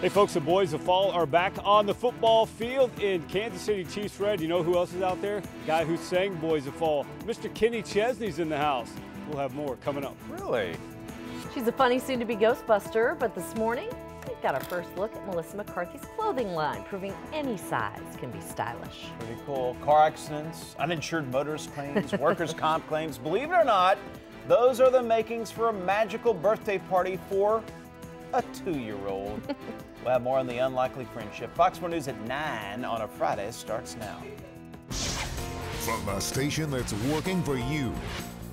Hey folks, the boys of fall are back on the football field in Kansas City Chiefs red. You know who else is out there? The guy who sang Boys of Fall. Mr. Kenny Chesney's in the house. We'll have more coming up. Really? She's a funny soon-to-be Ghostbuster, but this morning we've got our first look at Melissa McCarthy's clothing line, proving any size can be stylish. Pretty cool. Car accidents, uninsured motorist claims, workers' comp claims. Believe it or not, those are the makings for a magical birthday party for a 2-year-old. We'll have more on the unlikely friendship. Fox 4 News at 9 on a Friday starts now. From the station that's working for you,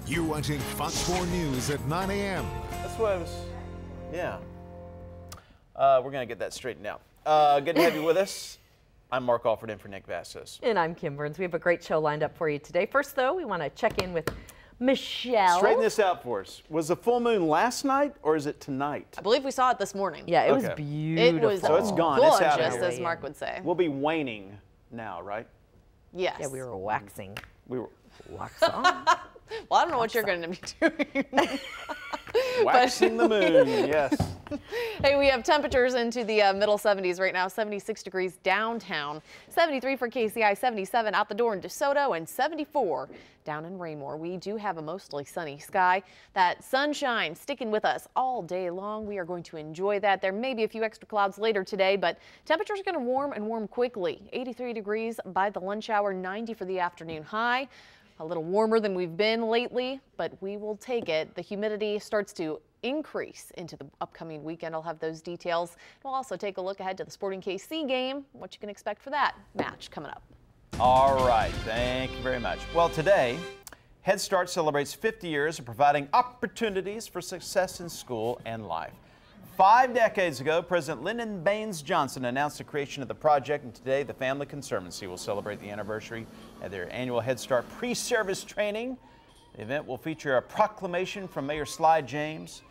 you're watching Fox 4 News at 9 a.m. That's what I was, yeah. We're going to get that straightened out. Good to have you with us. I'm Mark Alford in for Nick Vassos. And I'm Kim Burns. We have a great show lined up for you today. First, though, we want to check in with Michelle. Straighten this out for us. Was the full moon last night or is it tonight? I believe we saw it this morning. Yeah, it was Okay. beautiful. It was So it's gone. It's gorgeous, out of here. as Mark would say. We'll be waning now, right? Yes. Yeah, we were waxing. We were Wax on. Well, I don't know what you're going to be doing. waxing the moon, yes. Hey, we have temperatures into the middle 70s right now. 76 degrees downtown, 73 for KCI, 77 out the door in DeSoto, and 74 down in Raymore. We do have a mostly sunny sky. That sunshine sticking with us all day long. We are going to enjoy that. There may be a few extra clouds later today, but temperatures are going to warm and warm quickly. 83 degrees by the lunch hour, 90 for the afternoon high. A little warmer than we've been lately, but we will take it. The humidity starts to increase into the upcoming weekend. I'll have those details. We'll also take a look ahead to the Sporting KC game, what you can expect for that match coming up. All right, thank you very much. Well, today, Head Start celebrates 50 years of providing opportunities for success in school and life. 5 decades ago, President Lyndon Baines Johnson announced the creation of the project, and today the Family Conservancy will celebrate the anniversary of their annual Head Start pre-service training. The event will feature a proclamation from Mayor Sly James.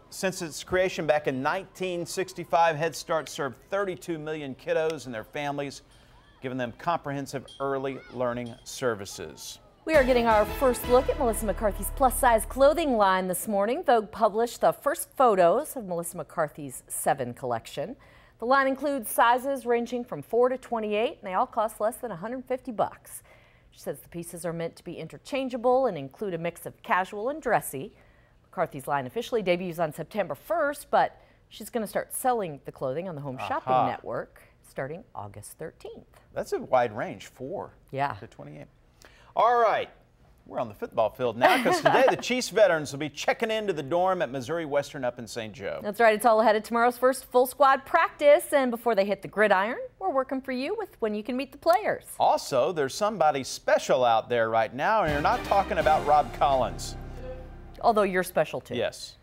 Since its creation back in 1965, Head Start served 32 million kiddos and their families, giving them comprehensive early learning services. We are getting our first look at Melissa McCarthy's plus-size clothing line this morning. Vogue published the first photos of Melissa McCarthy's 7 collection. The line includes sizes ranging from 4 to 28, and they all cost less than $150. She says the pieces are meant to be interchangeable and include a mix of casual and dressy. McCarthy's line officially debuts on September 1st, but she's going to start selling the clothing on the Home Shopping Network starting August 13th. That's a wide range, 4 to 28. All right, we're on the football field now because today the Chiefs veterans will be checking into the dorm at Missouri Western up in St. Joe. That's right. It's all ahead of tomorrow's first full squad practice. And before they hit the gridiron, we're working for you with when you can meet the players. Also, there's somebody special out there right now, and you're not talking about Rob Collins. Although you're special too. Yes.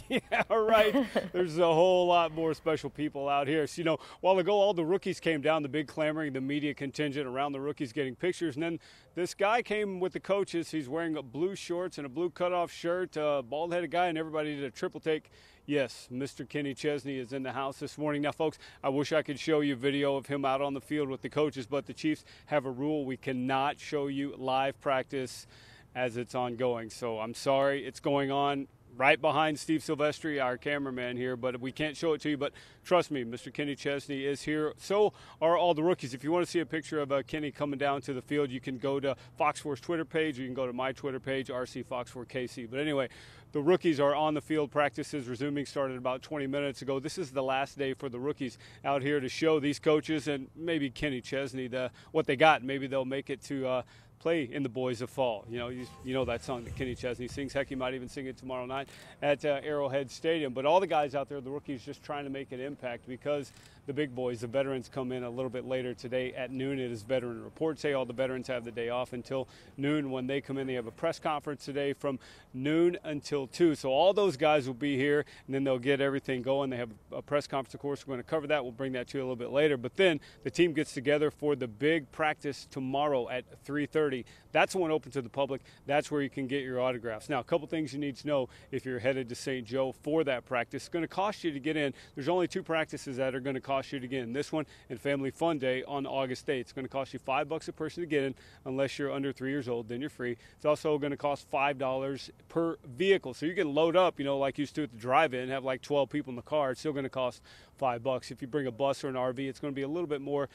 Yeah, right. There's a whole lot more special people out here. So, you know, a while ago, all the rookies came down, the big clamoring, the media contingent around the rookies getting pictures. And then this guy came with the coaches. He's wearing blue shorts and a blue cutoff shirt, bald-headed guy, and everybody did a triple take. Yes, Mr. Kenny Chesney is in the house this morning. Now, folks, I wish I could show you video of him out on the field with the coaches, but the Chiefs have a rule. We cannot show you live practice as it's ongoing. So I'm sorry, it's going on right behind Steve Silvestri, our cameraman here, but we can't show it to you. But trust me, Mr. Kenny Chesney is here. So are all the rookies. If you want to see a picture of Kenny coming down to the field, you can go to Fox 4's Twitter page, or you can go to my Twitter page, RC Fox 4 KC. But anyway, the rookies are on the field. Practices resuming, started about 20 minutes ago. This is the last day for the rookies out here to show these coaches and maybe Kenny Chesney what they got. Maybe they'll make it to play in the Boys of Fall. You know that song that Kenny Chesney sings. Heck, he might even sing it tomorrow night at Arrowhead Stadium. But all the guys out there, the rookies, just trying to make an impact because the big boys, the veterans, come in a little bit later today at noon. It is Veteran Report Day. All the veterans have the day off until noon. When they come in, they have a press conference today from noon until 2. So all those guys will be here, and then they'll get everything going. They have a press conference, of course. We're going to cover that. We'll bring that to you a little bit later. But then the team gets together for the big practice tomorrow at 3:30. 3:30. That's the one open to the public. That's where you can get your autographs. Now, a couple things you need to know if you're headed to St. Joe for that practice. It's going to cost you to get in. There's only 2 practices that are going to cost you to get in. This one and Family Fun Day on August 8th. It's going to cost you $5 a person to get in, unless you're under 3 years old, then you're free. It's also going to cost $5 per vehicle. So you can load up, you know, like you used to at the drive-in, have like 12 people in the car. It's still going to cost $5. If you bring a bus or an RV, it's going to be a little bit more.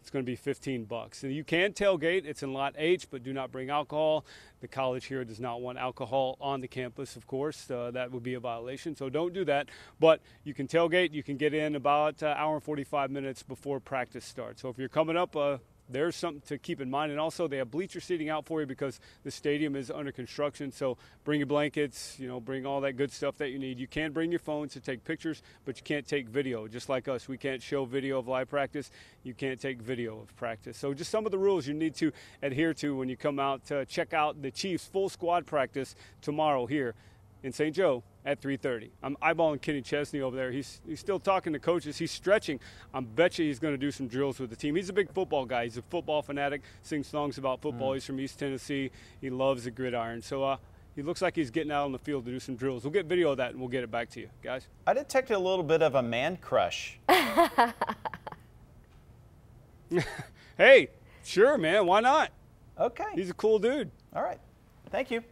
It's going to be $15. And you can tailgate. It's in Lot H, but do not bring alcohol. The college here does not want alcohol on the campus, of course. That would be a violation, so don't do that. But you can tailgate. You can get in about an hour and 45 minutes before practice starts. So if you're coming up, there's something to keep in mind. And also, they have bleacher seating out for you because the stadium is under construction. So bring your blankets, you know, bring all that good stuff that you need. You can bring your phones to take pictures, but you can't take video. Just like us, we can't show video of live practice. You can't take video of practice. So just some of the rules you need to adhere to when you come out to check out the Chiefs' full squad practice tomorrow here in St. Joe at 3:30. I'm eyeballing Kenny Chesney over there. He's still talking to coaches. He's stretching. I bet you he's going to do some drills with the team. He's a big football guy. He's a football fanatic, sings songs about football. He's from East Tennessee. He loves the gridiron. So he looks like he's getting out on the field to do some drills. We'll get video of that, and we'll get it back to you, guys. I detected a little bit of a man crush. Hey, sure, man. Why not? Okay. He's a cool dude. All right. Thank you.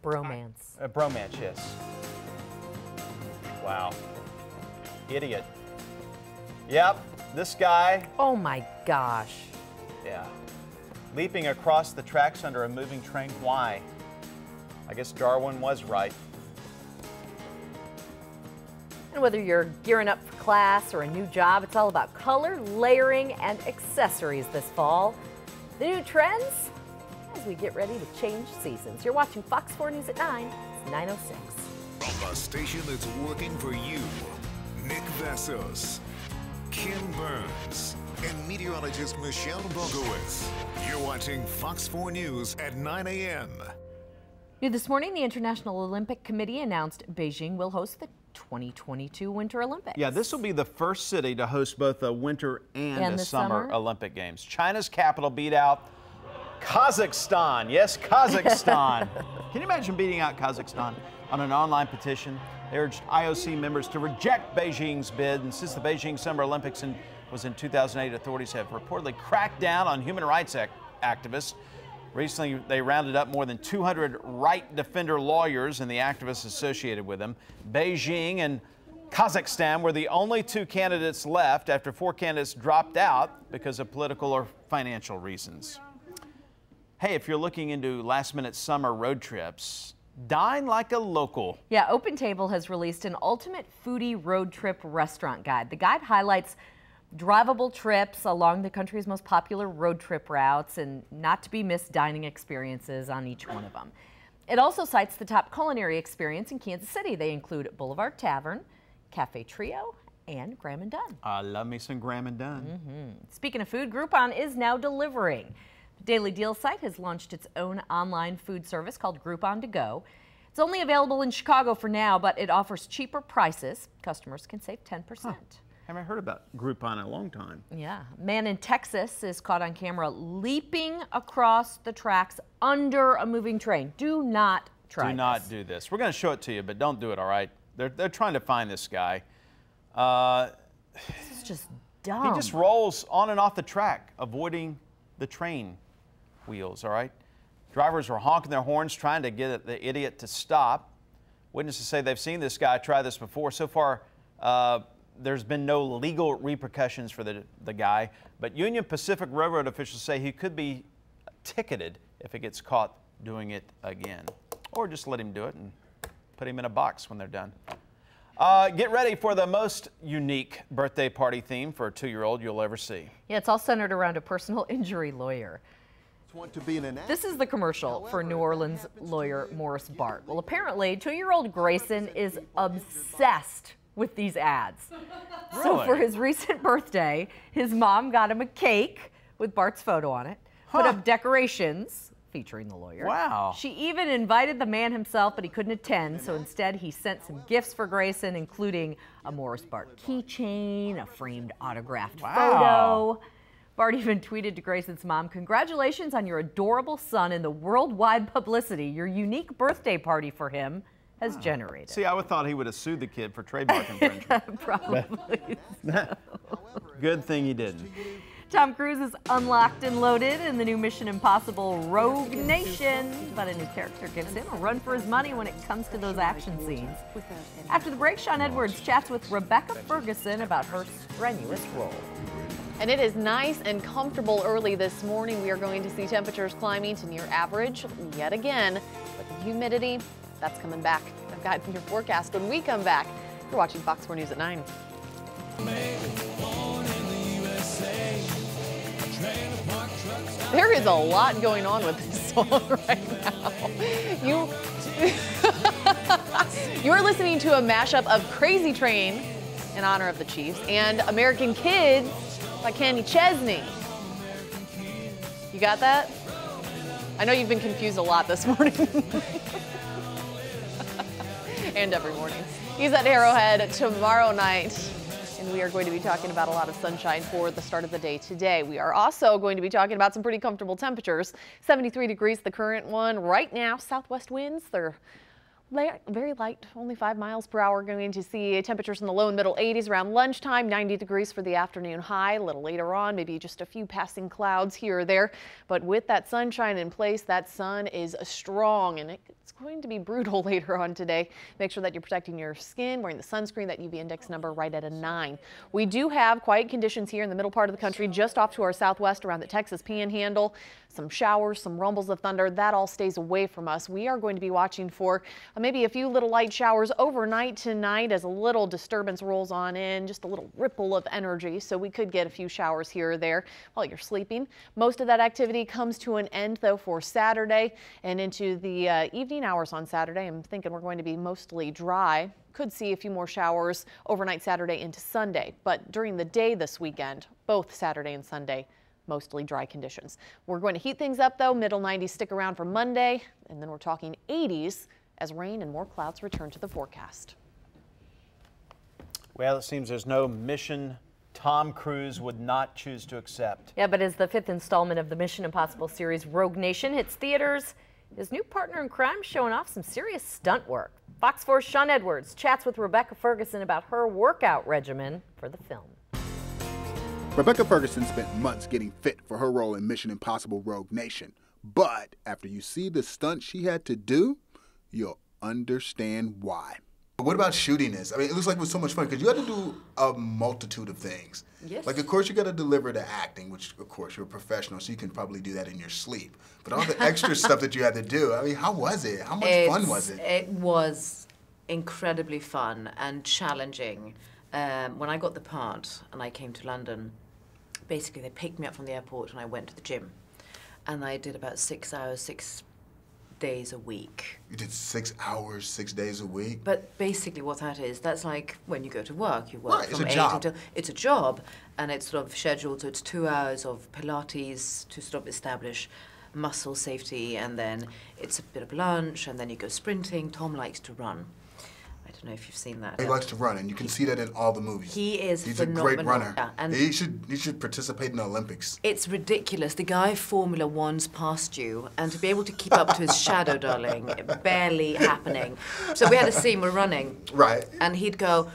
Bromance. A bromance, yes. Wow. Idiot. Yep, this guy. Oh my gosh. Yeah. Leaping across the tracks under a moving train. Why? I guess Darwin was right. And whether you're gearing up for class or a new job, it's all about color, layering, and accessories this fall. The new trends as we get ready to change seasons. You're watching Fox 4 News at 9. It's 9:06. From the station that's working for you, Nick Vassos, Ken Burns, and meteorologist Michelle Bogowitz. You're watching Fox 4 News at 9 a.m. New this morning, the International Olympic Committee announced Beijing will host the 2022 Winter Olympics. Yeah, this will be the first city to host both the Winter and the Summer Olympic Games. China's capital beat out Kazakhstan. Yes, Kazakhstan. Can you imagine beating out Kazakhstan on an online petition? They urged IOC members to reject Beijing's bid. And since the Beijing Summer Olympics was in 2008, authorities have reportedly cracked down on human rights activists. Recently, they rounded up more than 200 right defender lawyers and the activists associated with them. Beijing and Kazakhstan were the only 2 candidates left after 4 candidates dropped out because of political or financial reasons. Hey, if you're looking into last-minute summer road trips, dine like a local. Yeah, Open Table has released an ultimate foodie road trip restaurant guide. The guide highlights drivable trips along the country's most popular road trip routes and not to be missed dining experiences on each one of them. It also cites the top culinary experience in Kansas City. They include Boulevard Tavern, Cafe Trio, and Graham and Dunn. I love me some Graham and Dunn. Speaking of food, Groupon is now delivering. The Daily Deal site has launched its own online food service called Groupon to Go. It's only available in Chicago for now, but it offers cheaper prices. Customers can save 10%. Haven't heard about Groupon in a long time. Yeah. A man in Texas is caught on camera leaping across the tracks under a moving train. Do not try this. Do not do this. We're going to show it to you, but don't do it, all right? They're trying to find this guy. This is just dumb. He just rolls on and off the track, avoiding the train wheels, all right? Drivers were honking their horns trying to get the idiot to stop. Witnesses say they've seen this guy try this before. So far, there's been no legal repercussions for the guy, but Union Pacific Railroad officials say he could be ticketed if he gets caught doing it again. Or just let him do it and put him in a box when they're done. Get ready for the most unique birthday party theme for a 2-year-old you'll ever see. Yeah, it's all centered around a personal injury lawyer. This is the commercial for New Orleans lawyer Morris Bart. Well, apparently, 2-year-old Grayson is obsessed with these ads. Really? So for his recent birthday, his mom got him a cake with Bart's photo on it, put up decorations featuring the lawyer. Wow. She even invited the man himself, but he couldn't attend, so instead he sent some gifts for Grayson, including a Morris Bart keychain, a framed autographed photo. Bart even tweeted to Grayson's mom, "Congratulations on your adorable son and the worldwide publicity your unique birthday party for him has generated." See, I would thought he would have sued the kid for trademark infringement. Probably so. Good thing he didn't. Tom Cruise is unlocked and loaded in the new Mission Impossible Rogue Nation, but a new character gives him a run for his money when it comes to those action scenes. After the break, Sean Edwards chats with Rebecca Ferguson about her strenuous role. And it is nice and comfortable early this morning. We are going to see temperatures climbing to near average yet again, but the humidity, that's coming back. I've got your forecast when we come back. You're watching Fox 4 News at 9. There is a lot going on with this song right now. You're listening to a mashup of Crazy Train in honor of the Chiefs and American Kids by Kenny Chesney. You got that? I know you've been confused a lot this morning. And every morning. He's at Arrowhead tomorrow night. And we are going to be talking about a lot of sunshine for the start of the day today. We are also going to be talking about some pretty comfortable temperatures. 73 degrees, the current one right now. Southwest winds, they're very light, only 5 miles per hour. Going to see temperatures in the low and middle 80s around lunchtime, 90 degrees for the afternoon high. A little later on, maybe just a few passing clouds here or there. But with that sunshine in place, that sun is strong, and it's going to be brutal later on today. Make sure that you're protecting your skin, wearing the sunscreen, that UV index number right at a 9. We do have quiet conditions here in the middle part of the country, just off to our southwest around the Texas Panhandle. Some showers, some rumbles of thunder, that all stays away from us. We are going to be watching for maybe a few little light showers overnight tonight as a little disturbance rolls on in, just a little ripple of energy. So we could get a few showers here or there while you're sleeping. Most of that activity comes to an end though for Saturday and into the evening hours on Saturday. I'm thinking we're going to be mostly dry. Could see a few more showers overnight Saturday into Sunday, but during the day this weekend, both Saturday and Sunday, mostly dry conditions. We're going to heat things up though, middle 90s stick around for Monday, and then we're talking 80s as rain and more clouds return to the forecast. Well, it seems there's no mission Tom Cruise would not choose to accept. Yeah, but as the 5th installment of the Mission Impossible series Rogue Nation hits theaters, his new partner in crime showing off some serious stunt work. Fox 4's Sean Edwards chats with Rebecca Ferguson about her workout regimen for the film. Rebecca Ferguson spent months getting fit for her role in Mission Impossible Rogue Nation. But after you see the stunt she had to do, you'll understand why. What about shooting this? I mean, it looks like it was so much fun because you had to do a multitude of things. Yes. Like, of course, you got to deliver the acting, which, of course, you're a professional, so you can probably do that in your sleep. But all the extra stuff that you had to do, I mean, how was it? How much fun was it? It was incredibly fun and challenging. When I got the part and I came to London, basically they picked me up from the airport and I went to the gym. And I did about 6 hours, 6 days a week. You did 6 hours, 6 days a week? But basically what that is, that's like when you go to work. You work Right, from it's a 8 job. until... It's a job, and it's sort of scheduled, so it's 2 hours of Pilates to sort of establish muscle safety, and then it's a bit of lunch, and then you go sprinting. Tom likes to run. I don't know if you've seen that. He likes to run, and you can see that in all the movies. He is He's phenomenal. a great runner. Yeah, and he should participate in the Olympics. it's ridiculous. The guy Formula One's past you, and to be able to keep up to his shadow, darling, barely happening. So we had a scene, we're running. Right. And he'd go,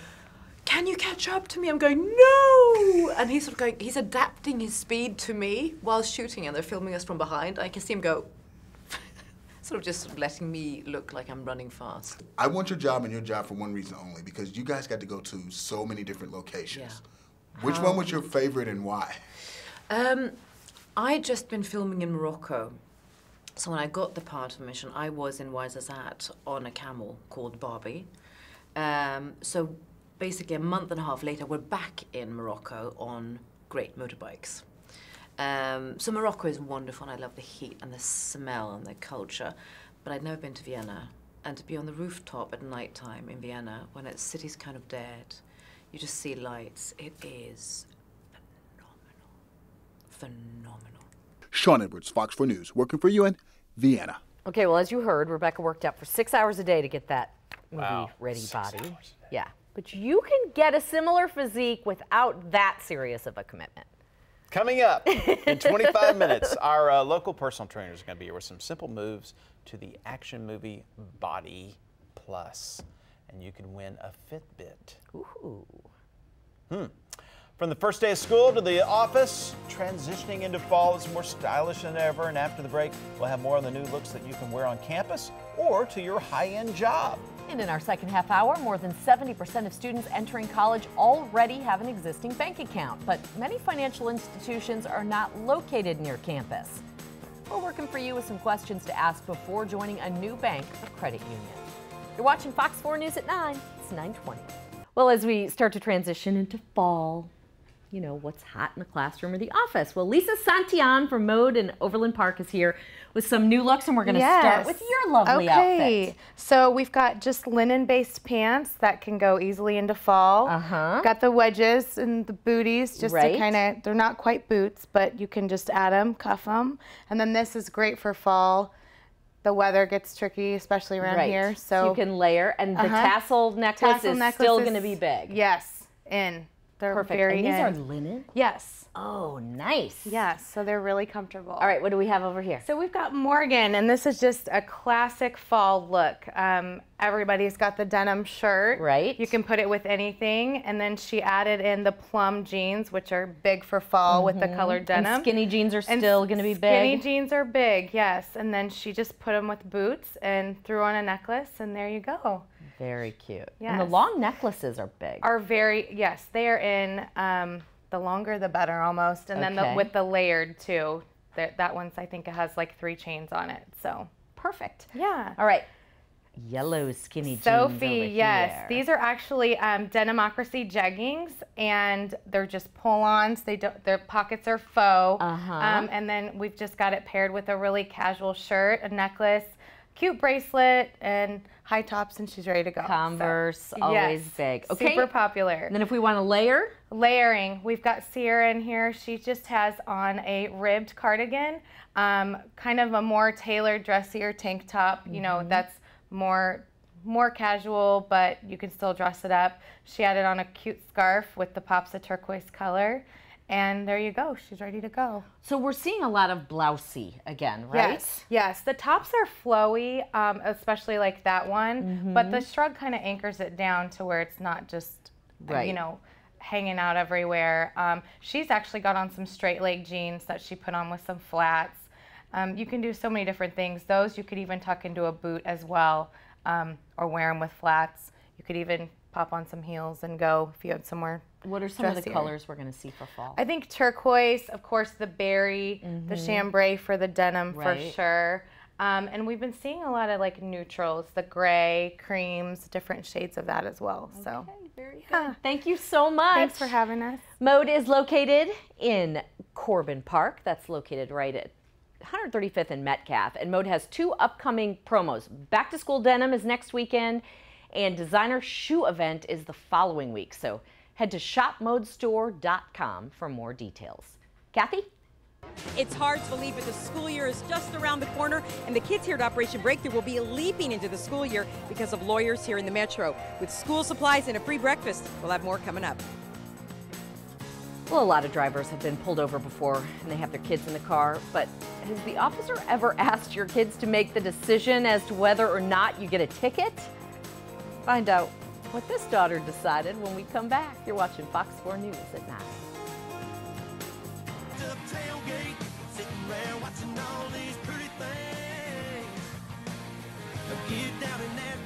"Can you catch up to me?" I'm going, "No!" And he's sort of going, he's adapting his speed to me while shooting, and they're filming us from behind. I can see him go, sort of just letting me look like I'm running fast. I want your job and your job for one reason only, because you guys got to go to so many different locations. Yeah. Which one was your favorite and why? I'd just been filming in Morocco. So when I got the part of the mission, I was in Ouarzazate on a camel called Barbie. So basically a month and a half later, we're back in Morocco on great motorbikes. So Morocco is wonderful, and I love the heat and the smell and the culture, but I'd never been to Vienna. And to be on the rooftop at night time in Vienna, when the city's kind of dead, you just see lights, it is phenomenal. Sean Edwards, Fox 4 News, working for you in Vienna. Okay, well, as you heard, Rebecca worked out for 6 hours a day to get that movie-ready body. Yeah, but you can get a similar physique without that serious of a commitment. Coming up in 25 minutes, our local personal trainer is going to be here with some simple moves to the action movie Body Plus. And you can win a Fitbit. Ooh. From the first day of school to the office, transitioning into fall is more stylish than ever. And after the break, we'll have more on the new looks that you can wear on campus or to your high-end job. And in our second half hour, more than 70% of students entering college already have an existing bank account, but many financial institutions are not located near campus. We're working for you with some questions to ask before joining a new bank or credit union. You're watching Fox 4 News at 9. It's 9:20. Well, as we start to transition into fall, you know, what's hot in the classroom or the office? Well, Lisa Santillan from Mode in Overland Park is here with some new looks, and we're going to start with your lovely outfit. So we've got just linen-based pants that can go easily into fall. Got the wedges and the booties just to kind of, they're not quite boots, but you can just add them, cuff them. And then this is great for fall. The weather gets tricky, especially around here. So you can layer, and the tassel necklace is still going to be big. Yes, in. They're perfect. Very and these are linen? Yes. Oh, nice. Yes, so they're really comfortable. All right, what do we have over here? So we've got Morgan, and this is just a classic fall look. Everybody's got the denim shirt. Right. You can put it with anything, and then she added in the plum jeans, which are big for fall with the colored denim. And skinny jeans are still going to be big? Skinny jeans are big, yes. And then she just put them with boots and threw on a necklace, and there you go. Very cute. Yes. And the long necklaces are big. Yes, they are in, the longer the better almost. And then with the layered too. That one's, I think it has like 3 chains on it, so. Perfect. Yeah. All right. Yellow skinny jeans Sophie, over yes. here. These are actually Denimocracy jeggings, and they're just pull-ons. Their pockets are faux. And then we've just got it paired with a really casual shirt, a necklace, cute bracelet, and high tops, and she's ready to go. Converse, always big. Okay. Super popular. And then if we want to layer? Layering, we've got Sierra in here. She just has on a ribbed cardigan, kind of a more tailored, dressier tank top. You know, that's more casual, but you can still dress it up. She added on a cute scarf with the pops of turquoise color. And there you go, she's ready to go. So we're seeing a lot of blousey again, right? Yes. The tops are flowy, especially like that one, but the shrug kind of anchors it down to where it's not just, you know, hanging out everywhere. She's actually got on some straight leg jeans that she put on with some flats. You can do so many different things. Those you could even tuck into a boot as well, or wear them with flats. You could even pop on some heels and go if you had somewhere. What are some of the colors we're going to see for fall? I think turquoise, of course, the berry, the chambray for the denim for sure. And we've been seeing a lot of like neutrals, the gray, creams, different shades of that as well. So very good. Thank you so much. Thanks for having us. Mode is located in Corbin Park. That's located right at 135th and Metcalf. And Mode has 2 upcoming promos. Back to school denim is next weekend, and designer shoe event is the following week. So head to shopmodestore.com for more details. Kathy? It's hard to believe, but the school year is just around the corner, and the kids here at Operation Breakthrough will be leaping into the school year because of lawyers here in the Metro. With school supplies and a free breakfast, we'll have more coming up. Well, a lot of drivers have been pulled over before and they have their kids in the car, but has the officer ever asked your kids to make the decision as to whether or not you get a ticket? Find out what this daughter decided when we come back. You're watching Fox 4 News at 9.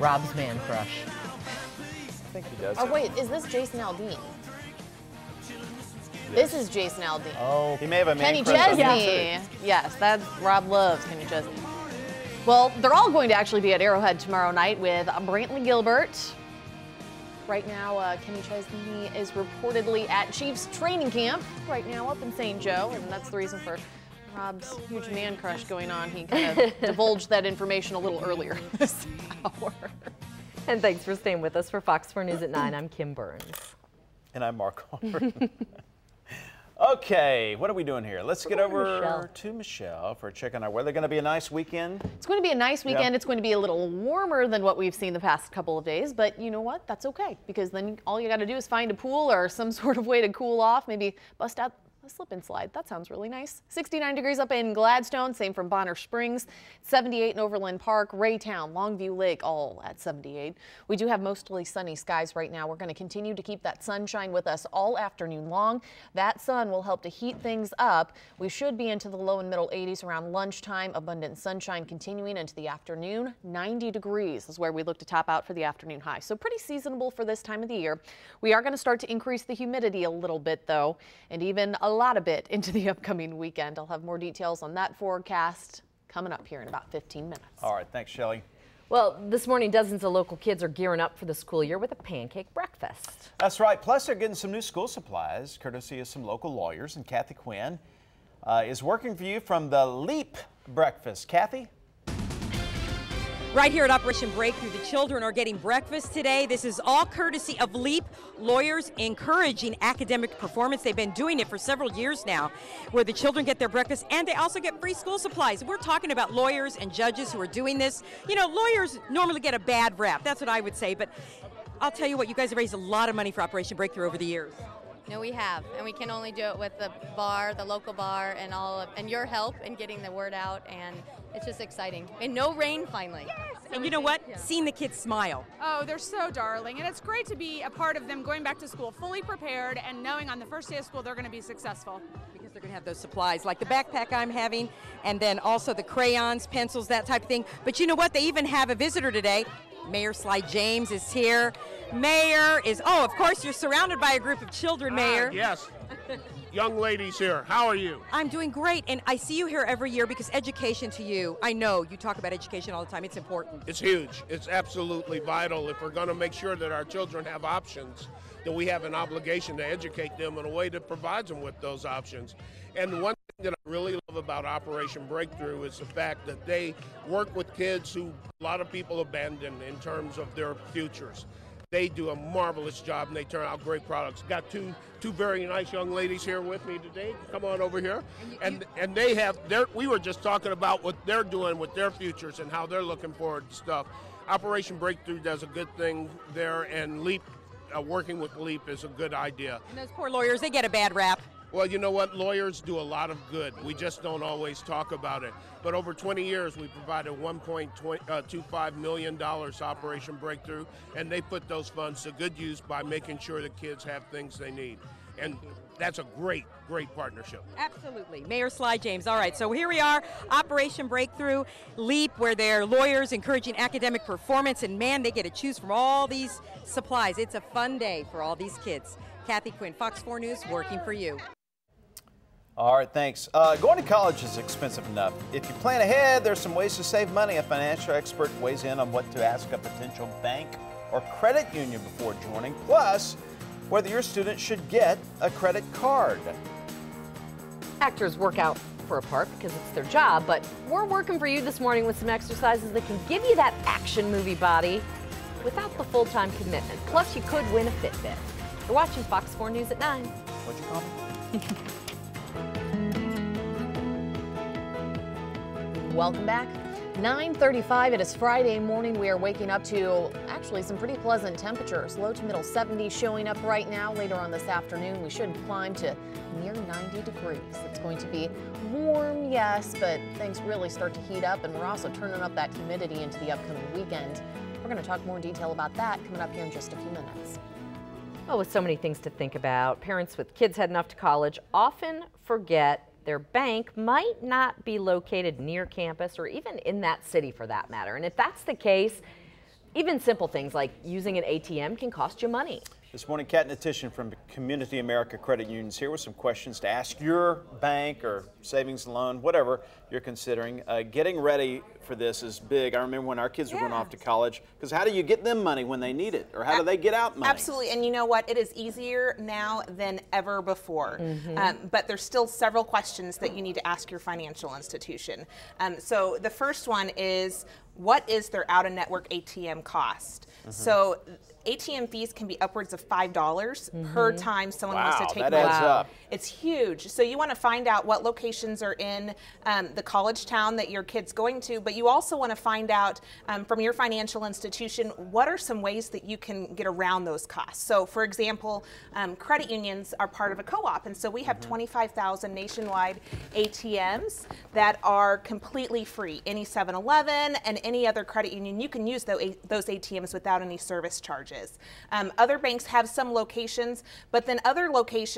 Rob's man crush. I think he does. Oh, wait, is this Jason Aldean? This is Jason Aldean. Oh, he may have a man Kenny crush on Chesney. him, too. Yes, that's Rob loves Kenny Chesney. Well, they're all going to actually be at Arrowhead tomorrow night with Brantley Gilbert. Right now, Kenny Chesney is reportedly at Chiefs training camp right now up in St. Joe, and that's the reason for Rob's huge man crush going on. He kind of divulged that information a little earlier this hour. And thanks for staying with us for Fox 4 News at 9. I'm Kim Burns. And I'm Mark Horton. Okay, what are we doing here? Let's get over to Michelle for a check on our weather. Going to be a nice weekend? It's going to be a nice weekend. Yep. It's going to be a little warmer than what we've seen the past couple of days, but you know what? That's okay, because then all you got to do is find a pool or some sort of way to cool off. Maybe bust out A slip and slide. That sounds really nice. 69 degrees up in Gladstone, same from Bonner Springs, 78 in Overland Park, Raytown, Longview Lake, all at 78. We do have mostly sunny skies right now. We're going to continue to keep that sunshine with us all afternoon long. That sun will help to heat things up. We should be into the low and middle 80s around lunchtime. Abundant sunshine continuing into the afternoon. 90 degrees is where we look to top out for the afternoon high. So pretty seasonable for this time of the year. We are going to start to increase the humidity a little bit though, and even a lot of it into the upcoming weekend. I'll have more details on that forecast coming up here in about 15 minutes. All right, thanks, Shelley. Well, this morning, dozens of local kids are gearing up for the school year with a pancake breakfast. That's right. Plus, they're getting some new school supplies, courtesy of some local lawyers. And Kathy Quinn is working for you from the LEAP breakfast. Kathy? Right here at Operation Breakthrough, the children are getting breakfast today. This is all courtesy of LEAP, lawyers encouraging academic performance. They've been doing it for several years now, where the children get their breakfast and they also get free school supplies. We're talking about lawyers and judges who are doing this. You know, lawyers normally get a bad rap. That's what I would say. But I'll tell you what, you guys have raised a lot of money for Operation Breakthrough over the years. No, we have, and we can only do it with the bar, the local bar, and and your help in getting the word out, and it's just exciting. And no rain finally. Yes. And you know what? Seeing the kids smile. Oh, they're so darling, and it's great to be a part of them going back to school fully prepared and knowing on the first day of school they're going to be successful. Because they're going to have those supplies, like the backpack I'm having, and then also the crayons, pencils, that type of thing. But you know what? They even have a visitor today. Mayor Sly James is here. Mayor is, oh, of course, you're surrounded by a group of children, Mayor. Yes. Young ladies here. How are you? I'm doing great, and I see you here every year because education to you, I know you talk about education all the time. It's important. It's huge. It's absolutely vital. If we're going to make sure that our children have options, then we have an obligation to educate them in a way that provides them with those options. And one thing that I really love about Operation Breakthrough is the fact that they work with kids who a lot of people abandon in terms of their futures. They do a marvelous job and they turn out great products. Got two very nice young ladies here with me today. Come on over here. And they have we were just talking about what they're doing with their futures and how they're looking forward to stuff. Operation Breakthrough does a good thing there, and LEAP, working with LEAP is a good idea. And those poor lawyers, they get a bad rap. Well, you know what? Lawyers do a lot of good. We just don't always talk about it. But over 20 years, we provided $1.25 million to Operation Breakthrough, and they put those funds to good use by making sure the kids have things they need. And that's a great, great partnership. Absolutely. Mayor Sly James. All right, so here we are, Operation Breakthrough, LEAP, where they're lawyers encouraging academic performance, and man, they get to choose from all these supplies. It's a fun day for all these kids. Kathy Quinn, Fox 4 News, working for you. All right, thanks. Going to college is expensive enough. If you plan ahead, there's some ways to save money. A financial expert weighs in on what to ask a potential bank or credit union before joining, plus whether your student should get a credit card. Actors work out for a part because it's their job, but we're working for you this morning with some exercises that can give you that action movie body without the full-time commitment. Plus, you could win a Fitbit. You're watching Fox 4 News at 9. What'd you call me? Welcome back. 9:35. It is Friday morning. We are waking up to actually some pretty pleasant temperatures. Low to middle 70s showing up right now. Later on this afternoon, we should climb to near 90 degrees. It's going to be warm, yes, but things really start to heat up, and we're also turning up that humidity into the upcoming weekend. We're going to talk more detail about that coming up here in just a few minutes. Well, with so many things to think about, parents with kids heading off to college often forget their bank might not be located near campus or even in that city for that matter. And if that's the case, even simple things like using an ATM can cost you money. This morning, Kat Natition from Community America Credit Unions here with some questions to ask your bank or savings and loan, whatever you're considering. Getting ready for this is big. I remember when our kids were going off to college, because how do you get them money when they need it? Or how do they get out money? Absolutely, and you know what? It is easier now than ever before. But there's still several questions that you need to ask your financial institution. So the first one is, what is their out-of-network ATM cost. So ATM fees can be upwards of $5 per time someone wants to take that money. adds up. It's huge. So you want to find out what locations are in the college town that your kid's going to, but you also want to find out from your financial institution, what are some ways that you can get around those costs. So for example, credit unions are part of a co-op, and so we have 25,000 nationwide ATMs that are completely free. Any 7-Eleven and any other credit union, you can use those ATMs without any service charges. Other banks have some locations, but then other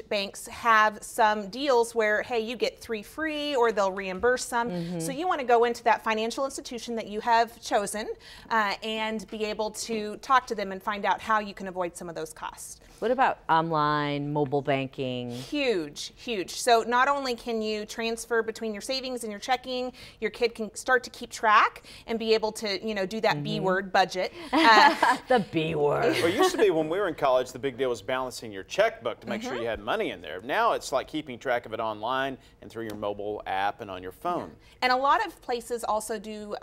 banks have some deals where, hey, you get 3 free or they'll reimburse some. So you want to go into that financial institution that you have chosen and be able to talk to them and find out how you can avoid some of those costs. What about online, mobile banking? Huge, huge. So not only can you transfer between your savings and your checking, your kid can start to keep track and be able to, you know, do that B word budget. The B word. Well, it used to be when we were in college, the big deal was balancing your checkbook to make sure you had money in there. Now it's like keeping track of it online and through your mobile app and on your phone. And a lot of places also do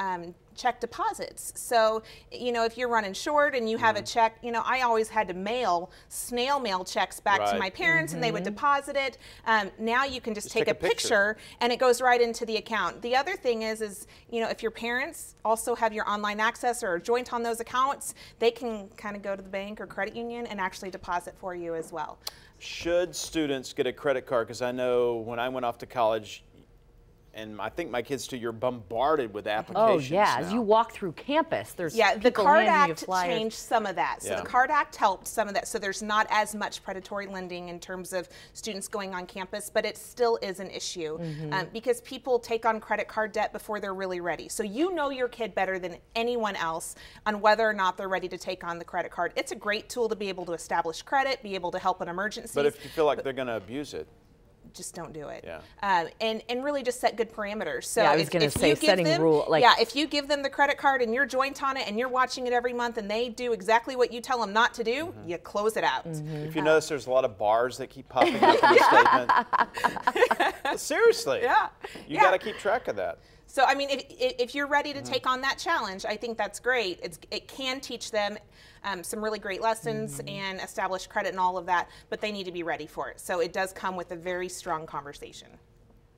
check deposits. So, you know, if you're running short and you have a check, you know, I always had to snail mail checks back to my parents and they would deposit it. Now you can just take a picture and it goes right into the account. The other thing is, you know, if your parents also have your online access or are joint on those accounts, they can kind of go to the bank or credit union and actually deposit for you as well. Should students get a credit card? Because I know when I went off to college, and I think my kids too, you're bombarded with applications. Oh yeah, now. as you walk through campus, there's the people Card handing you Act flyers. changed some of that. So the Card Act helped some of that. So there's not as much predatory lending in terms of students going on campus, but it still is an issue because people take on credit card debt before they're really ready. So you know your kid better than anyone else on whether or not they're ready to take on the credit card. It's a great tool to be able to establish credit, be able to help in emergencies. But if you feel like they're going to abuse it, just don't do it. Yeah. And really just set good parameters. So yeah, I was going to say setting rule. Like, yeah, if you give them the credit card and you're joint on it and you're watching it every month and they do exactly what you tell them not to do, you close it out. If you notice, there's a lot of bars that keep popping up in the statement. Seriously. Yeah. You got to keep track of that. So, I mean, if you're ready to take on that challenge, I think that's great. It can teach them some really great lessons and establish credit and all of that, but they need to be ready for it. So it does come with a very strong conversation.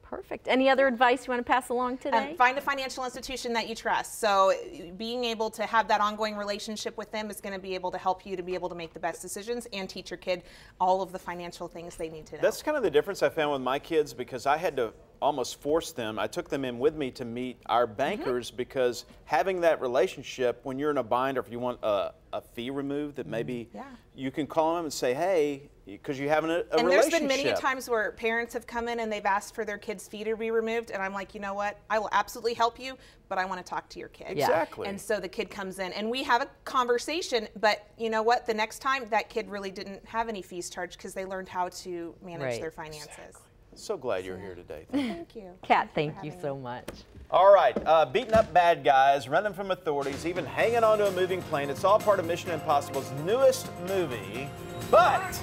Perfect. Any other advice you want to pass along today? Find a financial institution that you trust. So being able to have that ongoing relationship with them is going to be able to help you to be able to make the best decisions and teach your kid all of the financial things they need to know. That's kind of the difference I found with my kids, because I had to almost force them. I took them in with me to meet our bankers because having that relationship, when you're in a bind or if you want a fee removed, that maybe you can call them and say, hey, because you have a relationship. And there's been many times where parents have come in and they've asked for their kid's fee to be removed, and I'm like, you know what, I will absolutely help you, but I want to talk to your kid. Exactly. And so the kid comes in and we have a conversation, but you know what, the next time that kid really didn't have any fees charged because they learned how to manage their finances. Exactly. So glad you're here today. Thank you. Kat, thank you so much. All right, beating up bad guys, running from authorities, even hanging onto a moving plane. It's all part of Mission Impossible's newest movie, but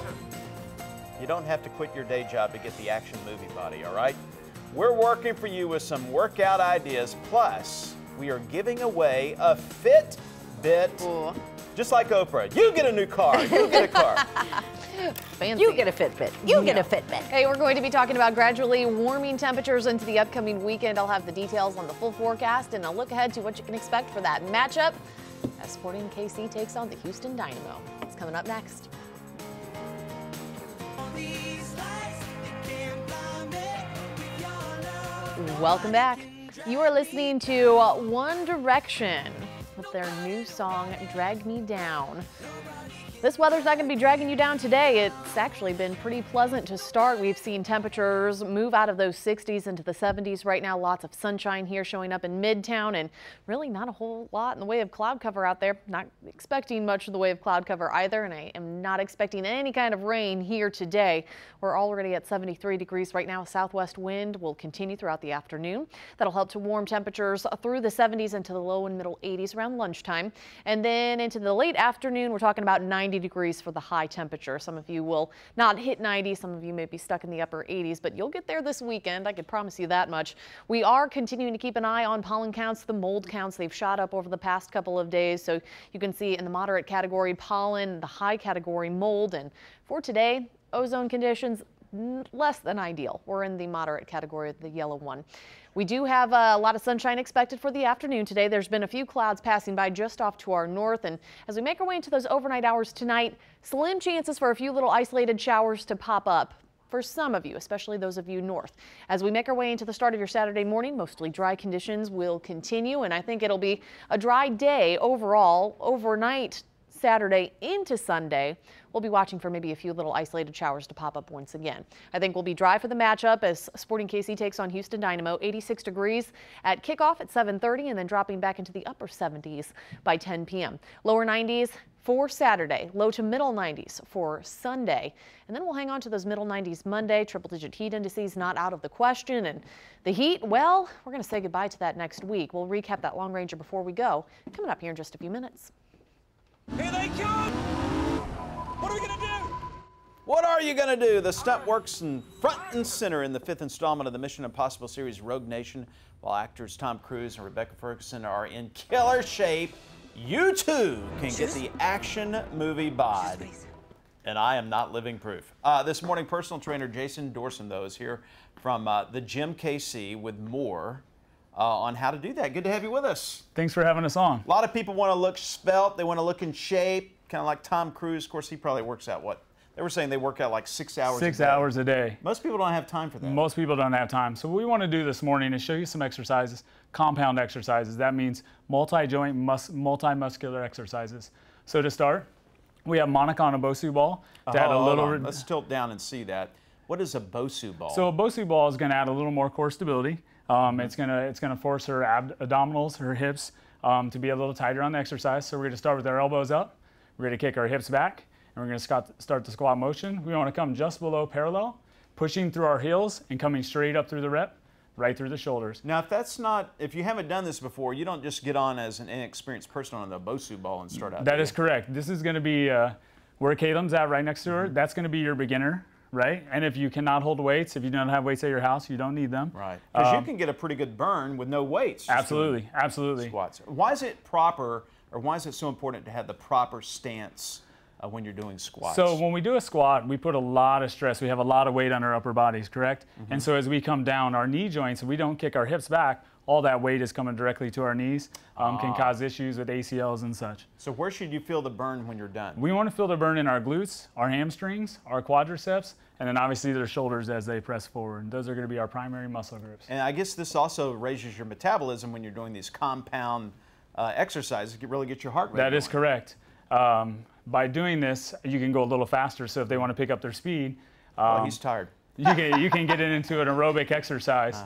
you don't have to quit your day job to get the action movie body, all right? We're working for you with some workout ideas, plus we are giving away a Fitbit. Just like Oprah, you get a new car, you get a car. Fancy. You get a Fitbit. You get a Fitbit. Hey, we're going to be talking about gradually warming temperatures into the upcoming weekend. I'll have the details on the full forecast and a look ahead to what you can expect for that matchup as Sporting KC takes on the Houston Dynamo. It's coming up next. Welcome back. You are listening to One Direction with their new song, Drag Me Down. This weather's not going to be dragging you down today. It's actually been pretty pleasant to start. We've seen temperatures move out of those 60s into the 70s right now. Lots of sunshine here showing up in Midtown and really not a whole lot in the way of cloud cover out there. Not expecting much in the way of cloud cover either, and I am not expecting any kind of rain here today. We're already at 73 degrees right now. Southwest wind will continue throughout the afternoon. That'll help to warm temperatures through the 70s into the low and middle 80s around lunchtime. And then into the late afternoon, we're talking about 90 90 degrees for the high temperature. Some of you will not hit 90. Some of you may be stuck in the upper 80s, but you'll get there this weekend. I can promise you that much. We are continuing to keep an eye on pollen counts, the mold counts. They've shot up over the past couple of days. So you can see in the moderate category pollen, the high category mold. And for today, ozone conditions less than ideal. We're in the moderate category, the yellow one. We do have a lot of sunshine expected for the afternoon today. There's been a few clouds passing by just off to our north, and as we make our way into those overnight hours tonight, slim chances for a few little isolated showers to pop up for some of you, especially those of you north. As we make our way into the start of your Saturday morning, mostly dry conditions will continue, and I think it'll be a dry day overall. Overnight Saturday into Sunday, we'll be watching for maybe a few little isolated showers to pop up once again. I think we'll be dry for the matchup as Sporting KC takes on Houston Dynamo. 86 degrees at kickoff at 7:30 and then dropping back into the upper 70s by 10 p.m. Lower 90s for Saturday, low to middle 90s for Sunday. And then we'll hang on to those middle 90s Monday. Triple-digit heat indices not out of the question. And the heat, well, we're going to say goodbye to that next week. We'll recap that long ranger before we go, coming up here in just a few minutes. Here they come! What are we going to do? What are you going to do? The stunt works in front and center in the 5th installment of the Mission Impossible series Rogue Nation. While actors Tom Cruise and Rebecca Ferguson are in killer shape, you too can get the action movie bod. And I am not living proof. This morning, personal trainer Jason Dorson, though, is here from the Gym KC with more on how to do that. Good to have you with us. Thanks for having us on. A lot of people want to look svelte. They want to look in shape, kind of like Tom Cruise. Of course, he probably works out, what? They were saying they work out like 6 hours a day. 6 hours a day. Most people don't have time for that. Most people don't have time. So what we want to do this morning is show you some exercises, compound exercises. That means multi-joint, multi-muscular exercises. So to start, we have Monica on a Bosu ball. To add a little. Let's tilt down and see that. What is a Bosu ball? So a Bosu ball is going to add a little more core stability. It's gonna force her abdominals, her hips, to be a little tighter on the exercise. So we're gonna start with our elbows up. We're gonna kick our hips back, and we're gonna start the squat motion. We want to come just below parallel, pushing through our heels and coming straight up through the rep, right through the shoulders. Now, if you haven't done this before, you don't just get on as an inexperienced person on the Bosu ball and start out. That is correct. This is gonna be where Caitlin's at, right next to her. That's gonna be your beginner. Right, and if you cannot hold weights, if you don't have weights at your house, you don't need them. Right, because you can get a pretty good burn with no weights. Absolutely, absolutely. Squats. Why is it proper, or why is it so important to have the proper stance when you're doing squats? So when we do a squat, we put a lot of stress. We have a lot of weight on our upper bodies, correct? And so as we come down, our knee joints, if we don't kick our hips back, all that weight is coming directly to our knees, can cause issues with ACLs and such. So where should you feel the burn when you're done? We want to feel the burn in our glutes, our hamstrings, our quadriceps, and then obviously their shoulders as they press forward. Those are going to be our primary muscle groups. And I guess this also raises your metabolism when you're doing these compound exercises. You really get your heart rate That is correct. By doing this, you can go a little faster. So if they want to pick up their speed, he's tired. You can get it into an aerobic exercise.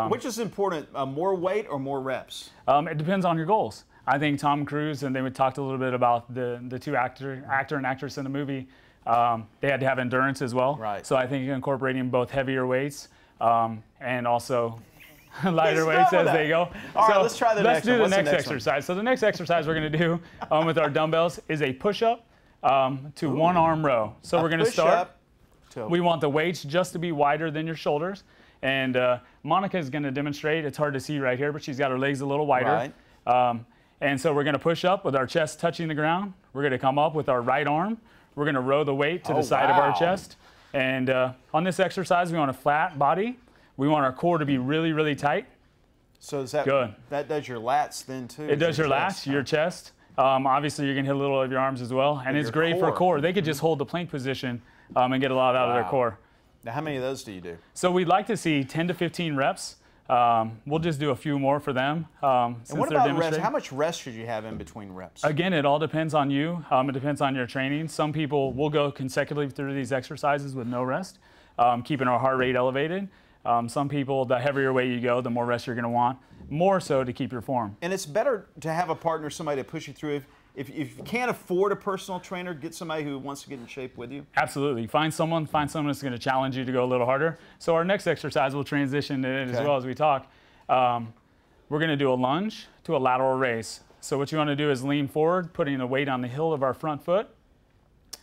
Which is important, more weight or more reps? It depends on your goals. I think Tom Cruise, and we talked a little bit about the two actor and actress in the movie, they had to have endurance as well. Right. So I think incorporating both heavier weights and also lighter weights as they go. All right, let's try the next one. Let's do the next exercise. So the next exercise we're going to do with our dumbbells is a push-up to one arm row. So we're going to start. We want the weights just to be wider than your shoulders. And Monica is going to demonstrate. It's hard to see right here, but she's got her legs a little wider. Right. And so we're going to push up with our chest touching the ground. We're going to come up with our right arm. We're going to row the weight to the side of our chest. And on this exercise, we want a flat body. We want our core to be really, really tight. So is that good? That does your lats then too? It does your lats, your chest. Obviously, you're going to hit a little of your arms as well. And it's great for core. They could just hold the plank position and get a lot out of their core. Now, how many of those do you do? So we'd like to see 10 to 15 reps. We'll just do a few more for them. And what about rest? How much rest should you have in between reps? Again, it all depends on you. It depends on your training. Some people will go consecutively through these exercises with no rest, keeping our heart rate elevated. Some people, the heavier weight you go, the more rest you're going to want, more so to keep your form. And it's better to have a partner, somebody to push you through. If you can't afford a personal trainer, get somebody who wants to get in shape with you. Absolutely. Find someone that's going to challenge you to go a little harder. So our next exercise, we'll transition to it as well as we talk. We're going to do a lunge to a lateral raise. So what you want to do is lean forward, putting the weight on the heel of our front foot,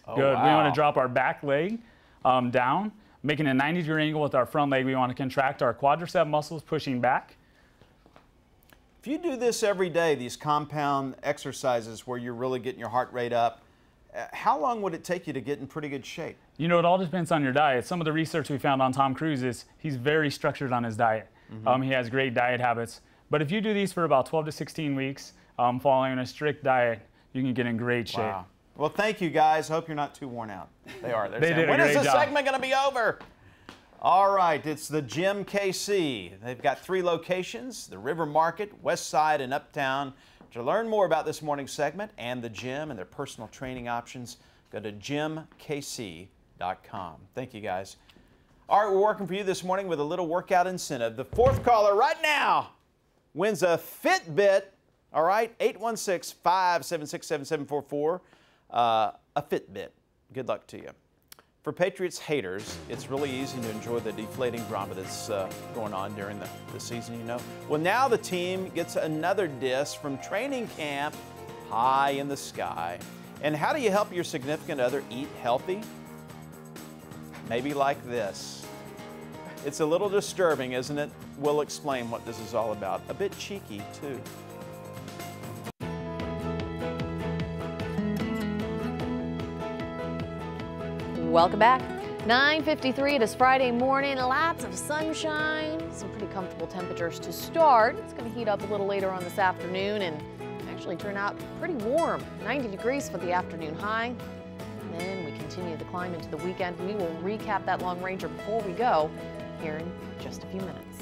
Oh, good. Wow. We want to drop our back leg down, making a 90-degree angle with our front leg. We want to contract our quadricep muscles, pushing back. If you do this every day, these compound exercises where you're really getting your heart rate up, how long would it take you to get in pretty good shape? You know, it all depends on your diet. Some of the research we found on Tom Cruise is he's very structured on his diet. He has great diet habits. But if you do these for about 12 to 16 weeks, following a strict diet, you can get in great shape. Wow. Well, thank you, guys. Hope you're not too worn out. They are. They did a when great is the job. segment going to be over? All right, it's the Gym KC. They've got 3 locations, the River Market, West Side, and Uptown. To learn more about this morning's segment and the gym and their personal training options, go to gymkc.com. Thank you, guys. All right, we're working for you this morning with a little workout incentive. The 4th caller right now wins a Fitbit. All right, 816-576-7744. A Fitbit. Good luck to you. For Patriots haters, it's really easy to enjoy the deflating drama that's going on during the season, you know. Well, now the team gets another diss from training camp high in the sky. And how do you help your significant other eat healthy? Maybe like this. It's a little disturbing, isn't it? We'll explain what this is all about. A bit cheeky, too. Welcome back. 9:53, it is Friday morning, lots of sunshine, some pretty comfortable temperatures to start. It's going to heat up a little later on this afternoon and actually turn out pretty warm. 90 degrees for the afternoon high. And then we continue the climb into the weekend. We will recap that long ranger before we go here in just a few minutes.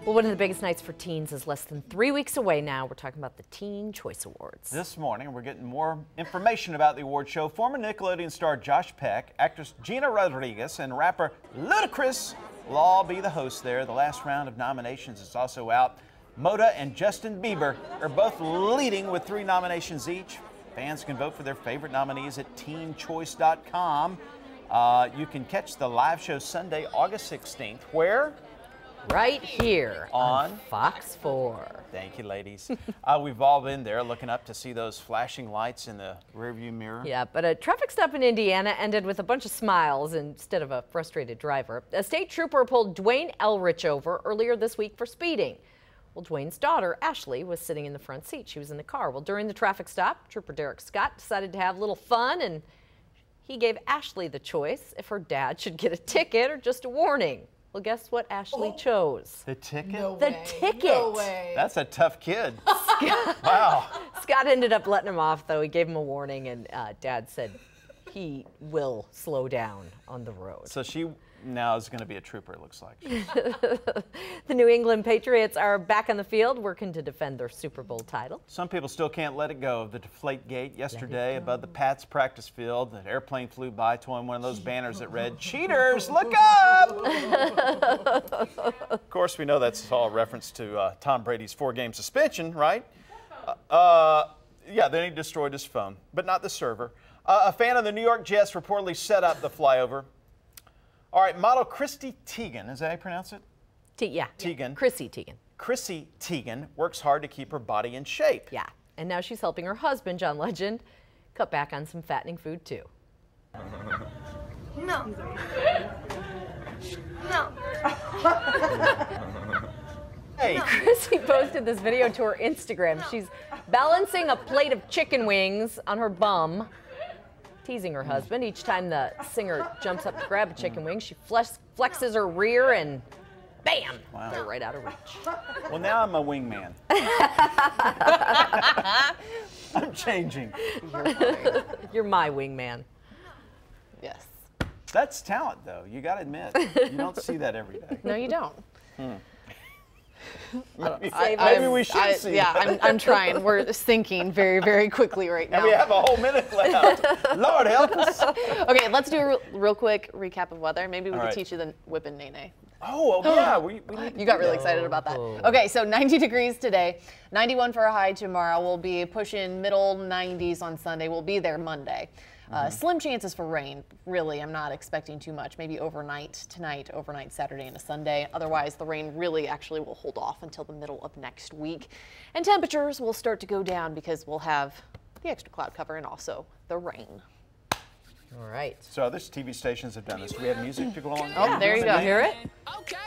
Well, one of the biggest nights for teens is less than 3 weeks away now. We're talking about the Teen Choice Awards. This morning, we're getting more information about the award show. Former Nickelodeon star Josh Peck, actress Gina Rodriguez, and rapper Ludacris will all be the hosts there. The last round of nominations is also out. Moda and Justin Bieber are both leading with 3 nominations each. Fans can vote for their favorite nominees at teenchoice.com. You can catch the live show Sunday, August 16th. Where? Right here on Fox 4. Thank you, ladies. We've all been there looking up to see those flashing lights in the rearview mirror. Yeah, but a traffic stop in Indiana ended with a bunch of smiles instead of a frustrated driver. A state trooper pulled Dwayne Elrich over earlier this week for speeding. Well, Dwayne's daughter, Ashley, was sitting in the front seat. She was in the car. Well, during the traffic stop, Trooper Derek Scott decided to have a little fun, and he gave Ashley the choice if her dad should get a ticket or just a warning. Well, guess what Ashley chose? The ticket? The ticket. No way. That's a tough kid. Wow. Scott ended up letting him off, though. He gave him a warning, and Dad said he will slow down on the road. So she now is going to be a trooper, it looks like. The New England Patriots are back on the field working to defend their Super Bowl title. Some people still can't let it go of the deflate gate yesterday above the Pats practice field. An airplane flew by, towing one of those banners that read, "Cheaters, look up!" Of course, we know that's all a reference to Tom Brady's 4-game suspension, right? Yeah, then he destroyed his phone, but not the server. A fan of the New York Jets reportedly set up the flyover. All right, model Chrissy Teigen, is that how you pronounce it? Yeah. Teigen. Chrissy Teigen. Chrissy Teigen works hard to keep her body in shape. Yeah, and now she's helping her husband, John Legend, cut back on some fattening food, too. No. No. Hey. Chrissy posted this video to her Instagram. She's balancing a plate of chicken wings on her bum, teasing her husband. Each time the singer jumps up to grab a chicken wing, she flexes her rear and bam, wow. They're right out of reach. Well, now I'm a wingman. I'm changing. You're my wingman. Yes. That's talent, though. You got to admit. You don't see that every day. No, you don't. Maybe we should see. Yeah, I'm trying. We're sinking very, very quickly right now. And we have a whole minute left. Lord help us. Okay, let's do a real quick recap of weather. Maybe we All could right. teach you the whipping nene. Oh, yeah. We need You got really excited about that. Okay, so 90 degrees today, 91 for a high tomorrow. We'll be pushing middle 90s on Sunday. We'll be there Monday. Slim chances for rain. Really, I'm not expecting too much. Maybe overnight tonight, overnight Saturday and a Sunday. Otherwise, the rain really actually will hold off until the middle of next week. And temperatures will start to go down because we'll have the extra cloud cover and also the rain. All right. So other TV stations have done this. Do we have music to go along? Oh, there you go. Hear it?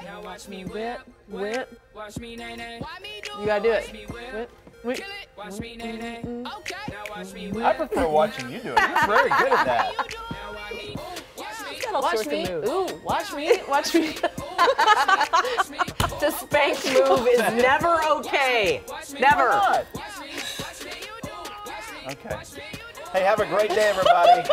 Now watch me whip, whip. Watch me nay nay. You gotta do it. Whip. Watch me nay nay. Okay. Now watch me whip. I prefer watching you do it. You're very good at that. Watch me. Ooh, watch me. Watch me. The spank move is never okay. Never. Okay. Hey, have a great day, everybody.